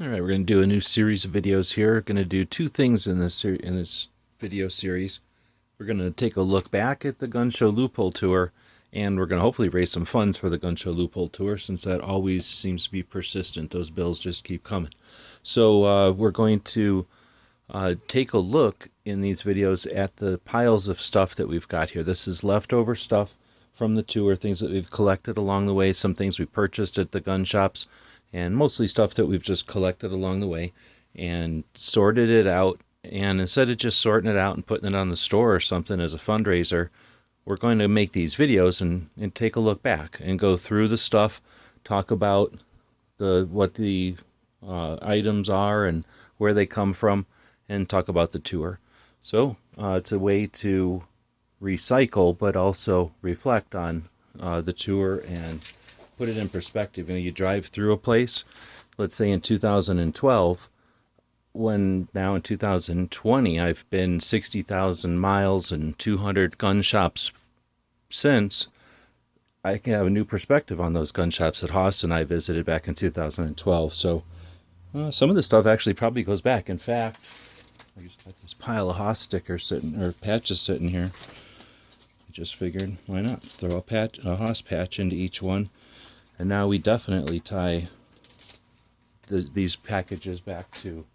All right, we're going to do a new series of videos here. We're going to do two things in this video series. We're going to take a look back at the Gun Show Loophole Tour, and we're going to hopefully raise some funds for the Gun Show Loophole Tour, since that always seems to be persistent. Those bills just keep coming. So we're going to take a look in these videos at the piles of stuff that we've got here. This is leftover stuff from the tour, things that we've collected along the way, some things we purchased at the gun shops, and mostly stuff that we've just collected along the way and sorted it out. And instead of just sorting it out and putting it on the store or something as a fundraiser, we're going to make these videos and take a look back and go through the stuff, talk about what the items are and where they come from, and talk about the tour. So it's a way to recycle but also reflect on the tour and put it in perspective. You drive through a place, let's say in 2012, when now in 2020 I've been 60,000 miles and 200 gun shops since. I can have a new perspective on those gun shops that Haas and I visited back in 2012. So some of the stuff actually probably goes back. In fact, I just got this pile of Haas stickers or patches sitting here. I just figured, why not throw a Haas patch into each one. And now we definitely tie these packages back to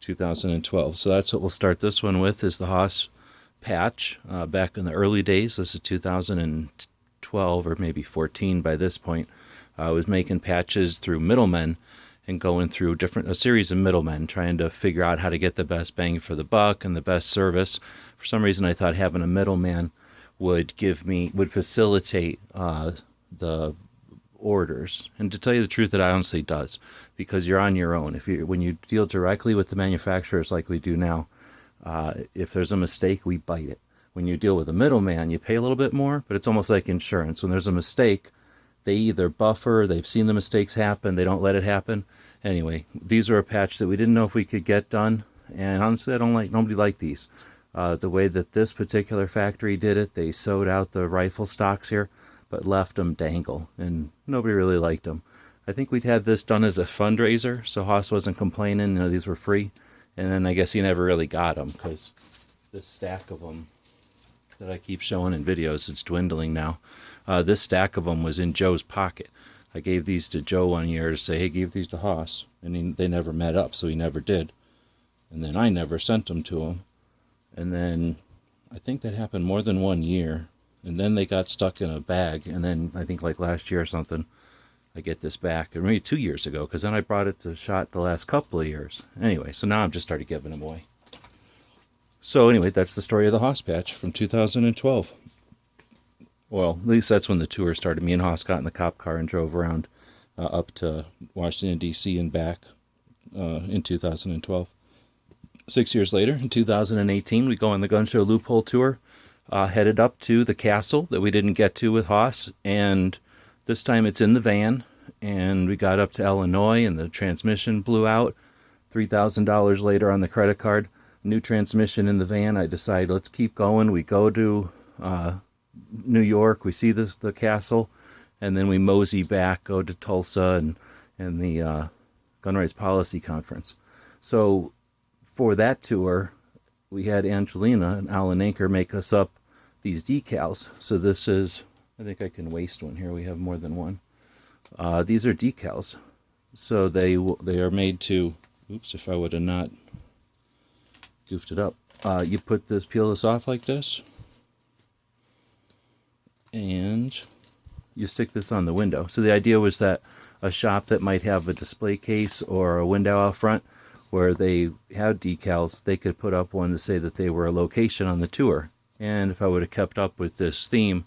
2012. So that's what we'll start this one with, is the Haas patch. Back in the early days, this is 2012 or maybe 14 by this point. I was making patches through middlemen and going through a series of middlemen, trying to figure out how to get the best bang for the buck and the best service. For some reason, I thought having a middleman would facilitate the orders. And to tell you the truth, it honestly does, because you're on your own. When you deal directly with the manufacturers like we do now, if there's a mistake, we bite it. When you deal with a middleman, you pay a little bit more, but it's almost like insurance. When there's a mistake, they either buffer, they've seen the mistakes happen, they don't let it happen. Anyway, these are a patch that we didn't know if we could get done, and honestly, nobody liked these. The way that this particular factory did it, they sewed out the rifle stocks here, but left them dangle, and nobody really liked them. I think we'd had this done as a fundraiser, so Haas wasn't complaining. These were free, and then I guess he never really got them, because this stack of them that I keep showing in videos, it's dwindling now. This stack of them was in Joe's pocket. I gave these to Joe one year to say, hey, give these to Haas, and they never met up, so he never did. And then I never sent them to him. And then I think that happened more than 1 year. And then they got stuck in a bag. And then I think like last year or something, I get this back. Or maybe 2 years ago, because then I brought it to SHOT the last couple of years. Anyway, so now I've just started giving them away. So anyway, that's the story of the Haas patch from 2012. Well, at least that's when the tour started. Me and Haas got in the cop car and drove around up to Washington, D.C. and back in 2012. 6 years later, in 2018, we go on the Gun Show Loophole Tour, headed up to the castle that we didn't get to with Haas, and this time it's in the van, and we got up to Illinois, and the transmission blew out. $3,000 later on the credit card, new transmission in the van. I decide, let's keep going. We go to New York, we see the castle, and then we mosey back, go to Tulsa and the Gun Rights Policy Conference. So for that tour, we had Angelina and Alan Anker make us up these decals. So this is, I think I can waste one here. We have more than one. These are decals. So they are made to, oops, if I would have not goofed it up. You peel this off like this, and you stick this on the window. So the idea was that a shop that might have a display case or a window out front where they had decals, they could put up one to say that they were a location on the tour. And if I would have kept up with this theme,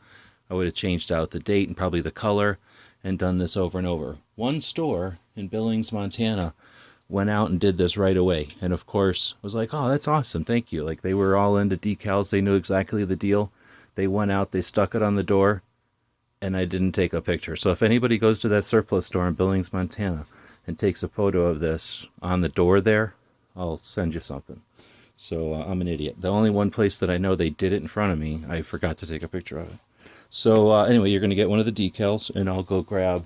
I would have changed out the date and probably the color and done this over and over. One store in Billings, Montana went out and did this right away. And of course, I was like, oh, that's awesome, thank you. Like, they were all into decals, they knew exactly the deal. They went out, they stuck it on the door, and I didn't take a picture. So if anybody goes to that surplus store in Billings, Montana, and takes a photo of this on the door there, I'll send you something. So I'm an idiot. The only one place that I know they did it in front of me, I forgot to take a picture of it. So anyway, you're going to get one of the decals, and I'll go grab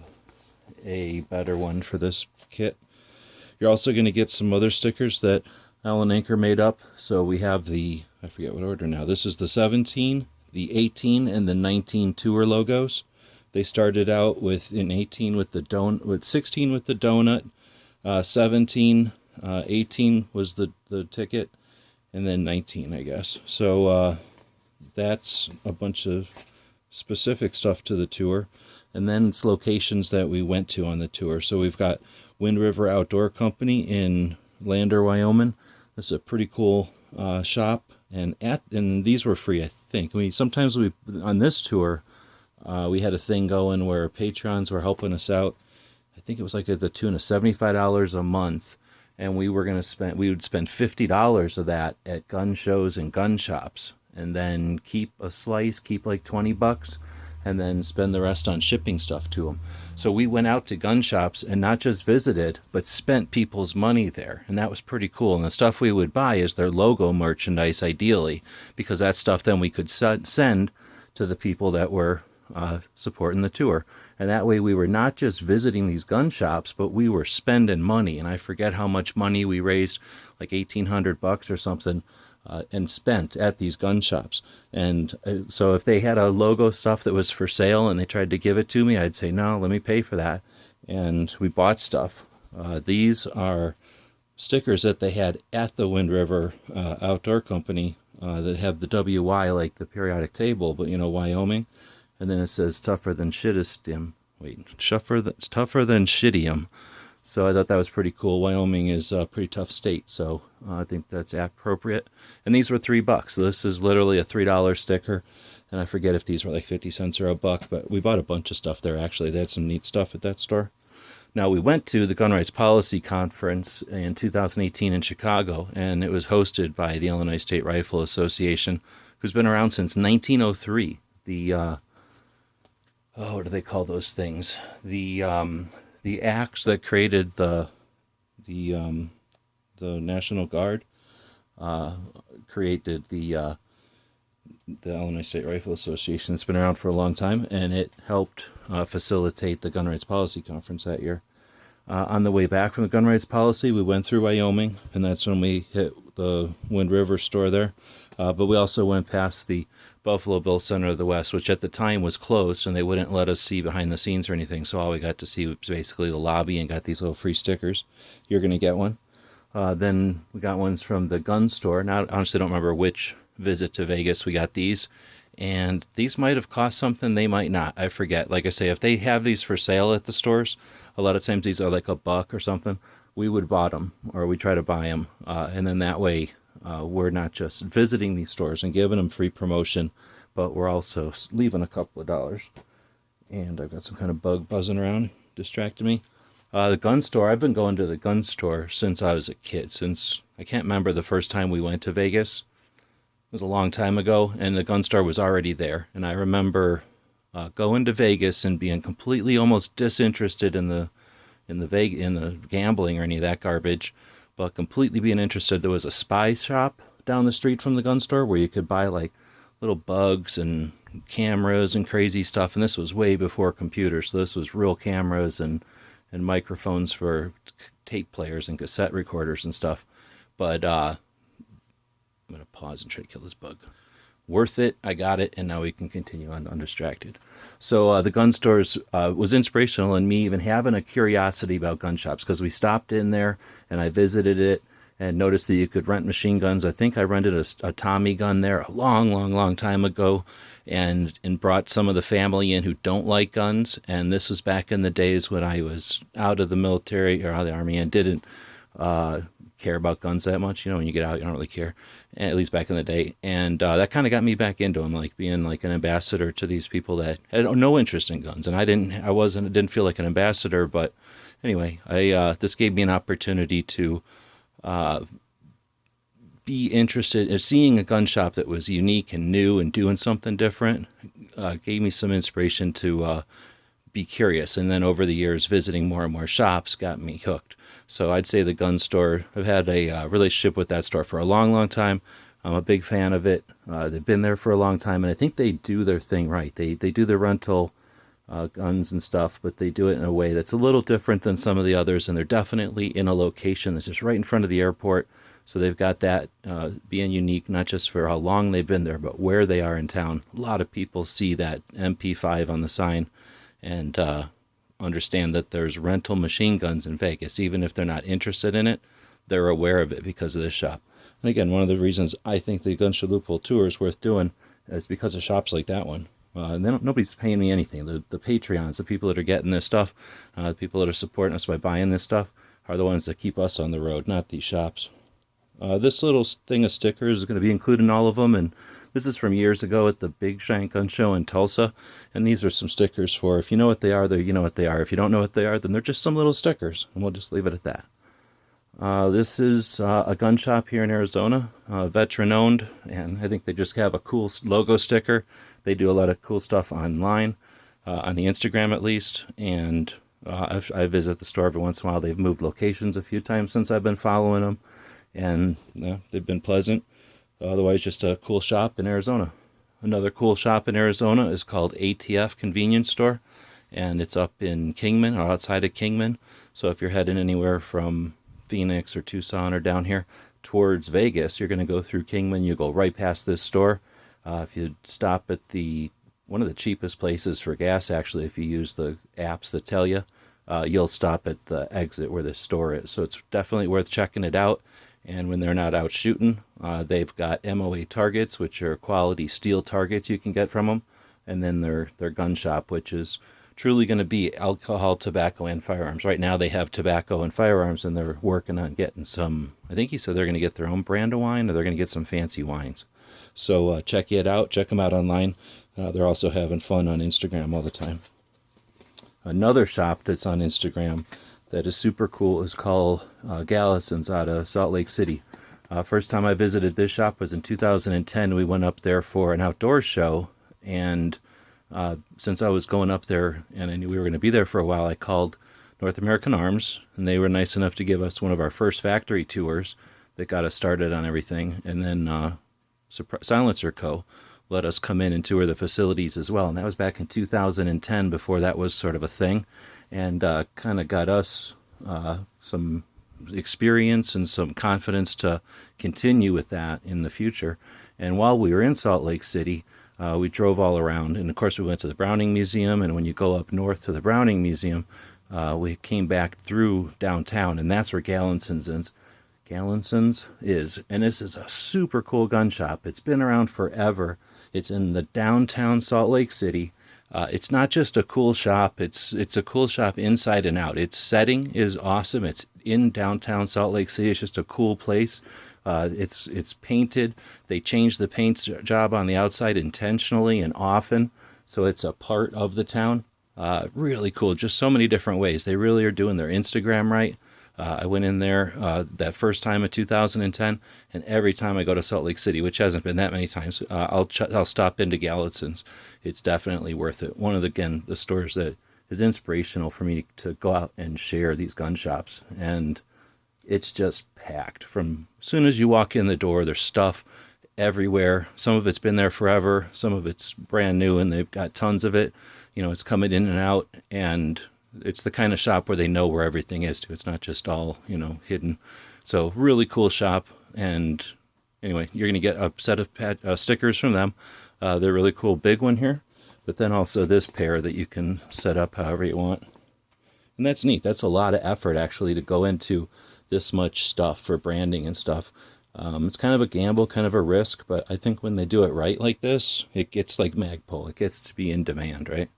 a better one for this kit. You're also going to get some other stickers that Alan Anker made up. So we have the, I forget what order now. This is the 17, the 18, and the 19 tour logos. They started out with in 18 with the donut, with 16 with the donut, 17, 18 was the ticket, and then 19, I guess. So that's a bunch of specific stuff to the tour. And then it's locations that we went to on the tour. So we've got Wind River Outdoor Company in Lander, Wyoming. This is a pretty cool shop, and these were free, I think. Sometimes on this tour, we had a thing going where patrons were helping us out. I think it was like at the tune of $75 a month, and we would spend $50 of that at gun shows and gun shops, and then keep like $20, and then spend the rest on shipping stuff to them. So we went out to gun shops and not just visited, but spent people's money there, and that was pretty cool. And the stuff we would buy is their logo merchandise, ideally, because that stuff then we could send to the people that were supporting the tour. And that way we were not just visiting these gun shops, but we were spending money. And I forget how much money we raised, like $1,800 or something, and spent at these gun shops. And so if they had a logo stuff that was for sale and they tried to give it to me, I'd say, no, let me pay for that. And we bought stuff. These are stickers that they had at the Wind River Outdoor Company that have the WY, like the periodic table, but Wyoming. And then it says tougher than shittium. Tougher than shittium. So I thought that was pretty cool. Wyoming is a pretty tough state, so I think that's appropriate. And these were $3. So this is literally a $3 sticker. And I forget if these were like 50 cents or $1, but we bought a bunch of stuff there, actually. They had some neat stuff at that store. Now, we went to the Gun Rights Policy Conference in 2018 in Chicago, and it was hosted by the Illinois State Rifle Association, who's been around since 1903. What do they call those things? The acts that created the National Guard created the Illinois State Rifle Association. It's been around for a long time, and it helped facilitate the Gun Rights Policy Conference that year. On the way back from the Gun Rights Policy, we went through Wyoming, and that's when we hit the Wind River store there. But we also went past the Buffalo Bill Center of the West, which at the time was closed, and they wouldn't let us see behind the scenes or anything. So all we got to see was basically the lobby and got these little free stickers. You're going to get one. Then we got ones from the gun store. Now, I honestly don't remember which visit to Vegas we got these. And these might have cost something, they might not. I forget. Like I say, if they have these for sale at the stores, a lot of times these are like $1 or something. We would buy them, or we try to buy them. And then that way, we're not just visiting these stores and giving them free promotion, but we're also leaving a couple of dollars. And I've got some kind of bug buzzing around, distracting me. The gun store, I've been going to the gun store since I was a kid. Since I can't remember the first time we went to Vegas. It was a long time ago, and the gun store was already there. And I remember going to Vegas and being completely almost disinterested in the gambling or any of that garbage, but completely being interested. There was a spy shop down the street from the gun store where you could buy like little bugs and cameras and crazy stuff. And this was way before computers, so this was real cameras and microphones for tape players and cassette recorders and stuff. But I'm going to pause and try to kill this bug. Worth it. I got it, and now we can continue on undistracted. So the gun stores was inspirational in me even having a curiosity about gun shops, because we stopped in there and I visited it and noticed that you could rent machine guns. I think I rented a Tommy gun there a long time ago, and brought some of the family in who don't like guns. And this was back in the days when I was out of the military or out of the Army and didn't care about guns that much. When you get out, you don't really care, at least back in the day. And that kind of got me back into them, like being like an ambassador to these people that had no interest in guns. And I didn't feel like an ambassador, but anyway, this gave me an opportunity to be interested in seeing a gun shop that was unique and new and doing something different. Gave me some inspiration to be curious. And then over the years, visiting more and more shops got me hooked. So I'd say the gun store, I've had a relationship with that store for a long time. I'm a big fan of it. They've been there for a long time, and I think they do their thing right. They do the rental guns and stuff, but they do it in a way that's a little different than some of the others, and they're definitely in a location that's just right in front of the airport. So they've got that being unique, not just for how long they've been there, but where they are in town. A lot of people see that MP5 on the sign and understand that there's rental machine guns in Vegas. Even if they're not interested in it, they're aware of it because of this shop. And again, one of the reasons I think the Gun Show Loophole Tour is worth doing is because of shops like that one. And nobody's paying me anything. The Patreons, the people that are getting this stuff, the people that are supporting us by buying this stuff, are the ones that keep us on the road, not these shops. This little thing of stickers is going to be included in all of them, and this is from years ago at the Big Giant Gun Show in Tulsa. And these are some stickers for, if you know what they are, you know what they are. If you don't know what they are, then they're just some little stickers, and we'll just leave it at that. This is a gun shop here in Arizona, veteran-owned, and I think they just have a cool logo sticker. They do a lot of cool stuff online, on the Instagram at least, and I visit the store every once in a while. They've moved locations a few times since I've been following them, and they've been pleasant. Otherwise, just a cool shop in Arizona. Another cool shop in Arizona is called ATF Convenience Store, and it's up in Kingman, or outside of Kingman. So if you're heading anywhere from Phoenix or Tucson or down here towards Vegas, you're going to go through Kingman. You go right past this store. If you stop at one of the cheapest places for gas, actually, if you use the apps that tell you, you'll stop at the exit where the store is. So it's definitely worth checking it out. And when they're not out shooting, they've got MOA targets, which are quality steel targets you can get from them. And then their gun shop, which is truly going to be alcohol, tobacco, and firearms. Right now they have tobacco and firearms, and they're working on getting some, I think he said they're going to get their own brand of wine, or they're going to get some fancy wines. So check it out. Check them out online. They're also having fun on Instagram all the time. Another shop that's on Instagram that is super cool is called Gallison's out of Salt Lake City. First time I visited this shop was in 2010. We went up there for an outdoor show, and since I was going up there and I knew we were going to be there for a while, I called North American Arms, and they were nice enough to give us one of our first factory tours that got us started on everything. And then Silencer Co. let us come in and tour the facilities as well. And that was back in 2010, before that was sort of a thing, and kind of got us some experience and some confidence to continue with that in the future. And while we were in Salt Lake City, we drove all around, and of course we went to the Browning Museum, and when you go up north to the Browning Museum, we came back through downtown, and that's where Gallison's is. And this is a super cool gun shop. It's been around forever. It's in the downtown Salt Lake City. It's not just a cool shop, it's a cool shop inside and out. Its setting is awesome. It's in downtown Salt Lake City. It's just a cool place. It's painted. They change the paint job on the outside intentionally and often, so it's a part of the town. Really cool. Just so many different ways. They really are doing their Instagram right. I went in there that first time in 2010, and every time I go to Salt Lake City, which hasn't been that many times, I'll stop into Gallison's. It's definitely worth it. One of the stores that is inspirational for me to go out and share these gun shops, and it's just packed. From as soon as you walk in the door, there's stuff everywhere. Some of it's been there forever, some of it's brand new, and they've got tons of it. It's coming in and out, and it's the kind of shop where they know where everything is too. It's not just all, hidden. So really cool shop. And anyway, you're going to get a set of stickers from them. They're really cool. Big one here, but then also this pair that you can set up however you want. And that's neat. That's a lot of effort actually to go into this much stuff for branding and stuff. It's kind of a gamble, kind of a risk, but I think when they do it right like this, it gets like Magpul. It gets to be in demand, right?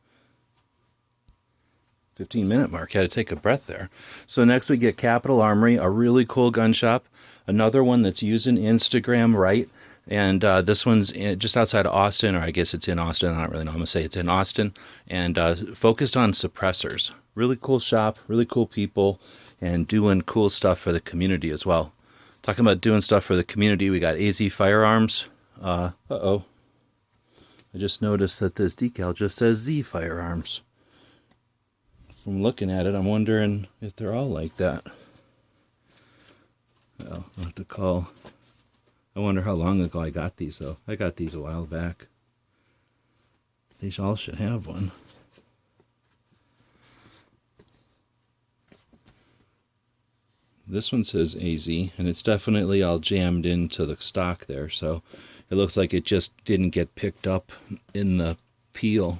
15-minute mark. Had to take a breath there. So next we get Capital Armory, a really cool gun shop. Another one that's using Instagram right. And this one's just outside of Austin, or I guess it's in Austin. I don't really know. I'm going to say it's in Austin. And focused on suppressors. Really cool shop, really cool people, and doing cool stuff for the community as well. Talking about doing stuff for the community, we got AZ Firearms. I just noticed that this decal just says Z Firearms. From looking at it, I'm wondering if they're all like that. Well, I'll have to call. I wonder how long ago I got these, though. I got these a while back. These all should have one. This one says AZ, and it's definitely all jammed into the stock there, so it looks like it just didn't get picked up in the peel.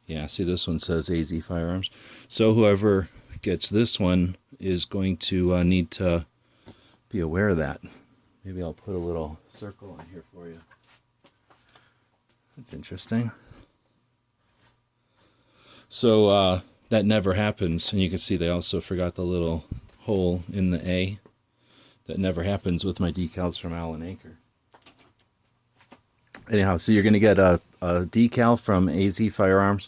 Yeah, see, this one says AZ Firearms. So whoever gets this one is going to need to be aware of that. Maybe I'll put a little circle on here for you. That's interesting. So that never happens, and you can see they also forgot the little hole in the A. That never happens with my decals from Allen Acre. Anyhow, so you're going to get a decal from AZ Firearms,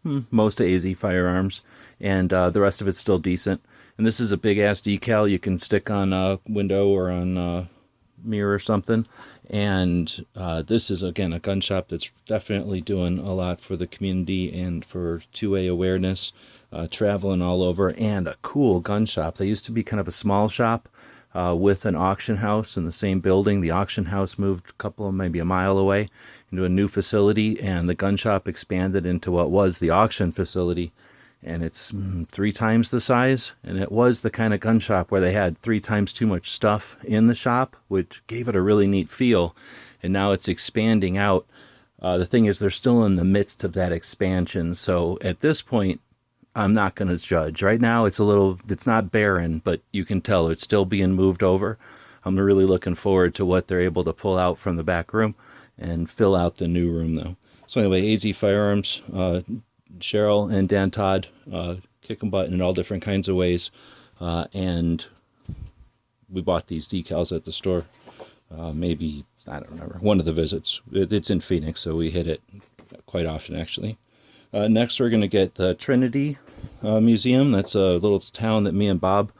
most of AZ Firearms, and the rest of it's still decent. And this is a big-ass decal you can stick on a window or on a mirror or something. And this is, again, a gun shop that's definitely doing a lot for the community and for 2A awareness, traveling all over, and a cool gun shop. They used to be kind of a small shop with an auction house in the same building. The auction house moved maybe a mile away into a new facility, and the gun shop expanded into what was the auction facility. And it's 3 times the size, and it was the kind of gun shop where they had 3 times too much stuff in the shop, which gave it a really neat feel. And now it's expanding out. The thing is, they're still in the midst of that expansion, so at this point, I'm not going to judge. Right now, it's not barren, but you can tell it's still being moved over. I'm really looking forward to what they're able to pull out from the back room and fill out the new room, though. So anyway, AZ Firearms, Cheryl and Dan Todd kicking butt in all different kinds of ways, and we bought these decals at the store. Maybe, I don't remember, one of the visits. It's in Phoenix, so we hit it quite often, actually. Next, we're going to get the Trinity Museum. That's a little town that me and Bob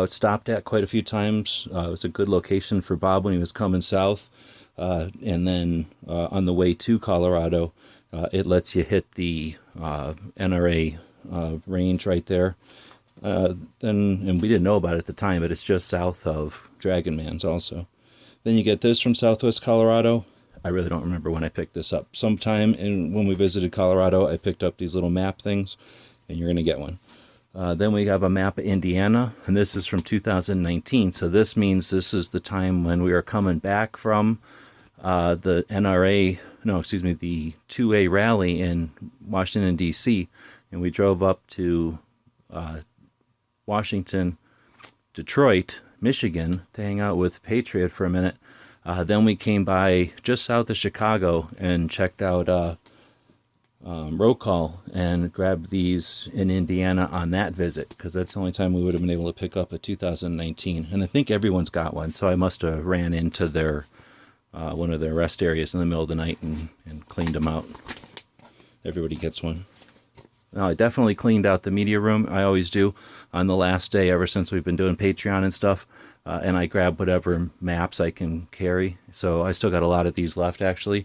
stopped at quite a few times. It was a good location for Bob when he was coming south. And then on the way to Colorado, it lets you hit the NRA range right there. And we didn't know about it at the time, but it's just south of Dragon Man's also. Then you get this from Southwest Colorado. I really don't remember when I picked this up. Sometime when we visited Colorado, I picked up these little map things, and you're going to get one. Then we have a map of Indiana, and this is from 2019. So this means this is the time when we are coming back from the the 2A rally in Washington, D.C., and we drove up to Detroit, Michigan, to hang out with Patriot for a minute. Then we came by just south of Chicago and checked out Roll Call and grabbed these in Indiana on that visit, because that's the only time we would have been able to pick up a 2019. And I think everyone's got one, so I must have ran into their one of their rest areas in the middle of the night and cleaned them out. Everybody gets one. Now, I definitely cleaned out the media room. I always do on the last day ever since we've been doing Patreon and stuff. And I grab whatever maps I can carry. So I still got a lot of these left, actually.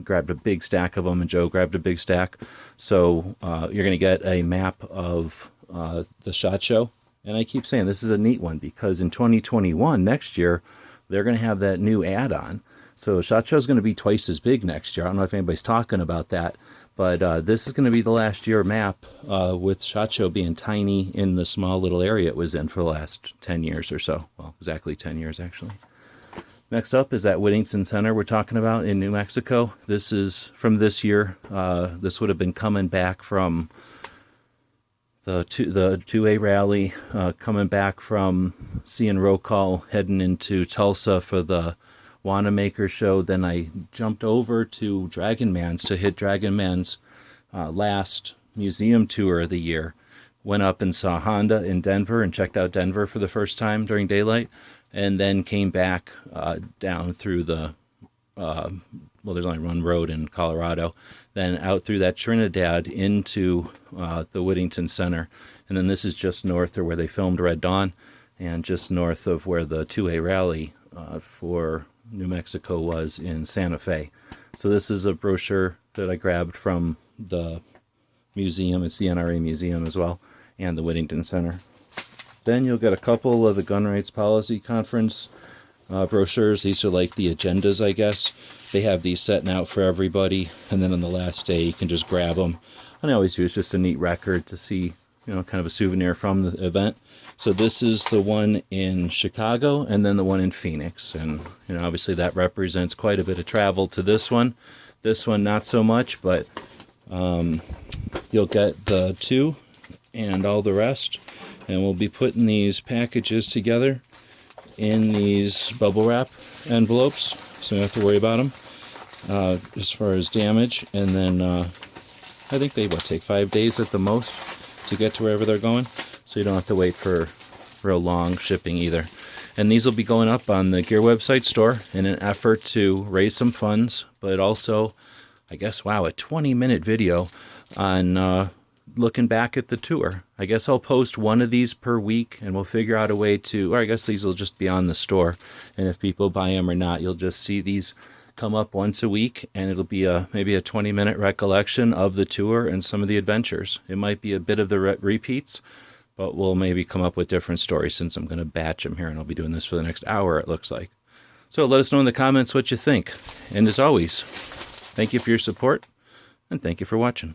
Grabbed a big stack of them, and Joe grabbed a big stack. So you're going to get a map of the SHOT Show. And I keep saying this is a neat one, because in 2021, next year, they're going to have that new add-on. So SHOT Show is going to be twice as big next year. I don't know if anybody's talking about that. But this is going to be the last year map with SHOT Show being tiny in the small little area it was in for the last 10 years or so. Well, exactly 10 years, actually. Next up is that Whittington Center we're talking about in New Mexico. This is from this year. This would have been coming back from the 2A rally, coming back from seeing Roll Call, heading into Tulsa for the Wanamaker show. Then I jumped over to Dragon Man's to hit Dragon Man's last museum tour of the year. Went up and saw Honda in Denver and checked out Denver for the first time during daylight, and then came back down through the there's only one road in Colorado, then out through that Trinidad into the Whittington Center. And then this is just north of where they filmed Red Dawn, and just north of where the 2A rally for New Mexico was in Santa Fe. So this is a brochure that I grabbed from the museum. It's the NRA museum as well, and the Whittington Center. Then you'll get a couple of the Gun Rights Policy Conference brochures. These are like the agendas, I guess. They have these setting out for everybody, and then on the last day you can just grab them. And I always use just a neat record to see you know, kind of a souvenir from the event. So this is the one in Chicago, and then the one in Phoenix. And, you know, obviously that represents quite a bit of travel to this one. This one, not so much, but you'll get the 2 and all the rest. And we'll be putting these packages together in these bubble wrap envelopes, so you don't have to worry about them as far as damage. And then I think they take 5 days at the most to get to wherever they're going, so you don't have to wait for real long shipping either. And these will be going up on the Gear website store in an effort to raise some funds, but also, I guess, wow, a 20-minute video on looking back at the tour. I guess I'll post one of these per week, and we'll figure out a way to, or I guess these will just be on the store, and if people buy them or not, you'll just see these come up once a week, and it'll be maybe a 20-minute recollection of the tour and some of the adventures. It might be a bit of the repeats, but we'll maybe come up with different stories, since I'm going to batch them here, and I'll be doing this for the next hour, it looks like. So let us know in the comments what you think. And as always, thank you for your support, and thank you for watching.